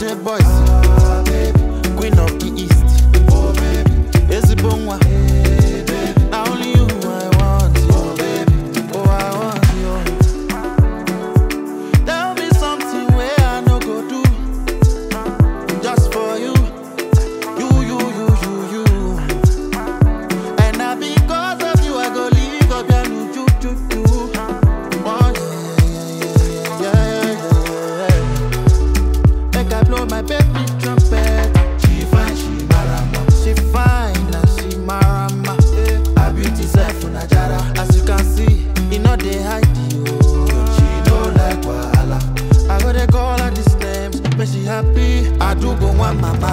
Dangote boys, queen of the east. Oh baby, Ezibonwa. Hey, baby. Now only you I want you. Oh baby, oh I want you. Tell me something where I no go do, just for you. You. And now because of you I go leave up your new ju. Oh yeah. Make I blow my baby trumpet. She fine, she marama. She fine and she marama. Her beauty self unajara. As you can see, you know they hide you. She know like wahala. I go they call her these names, but she happy. I do go one mama.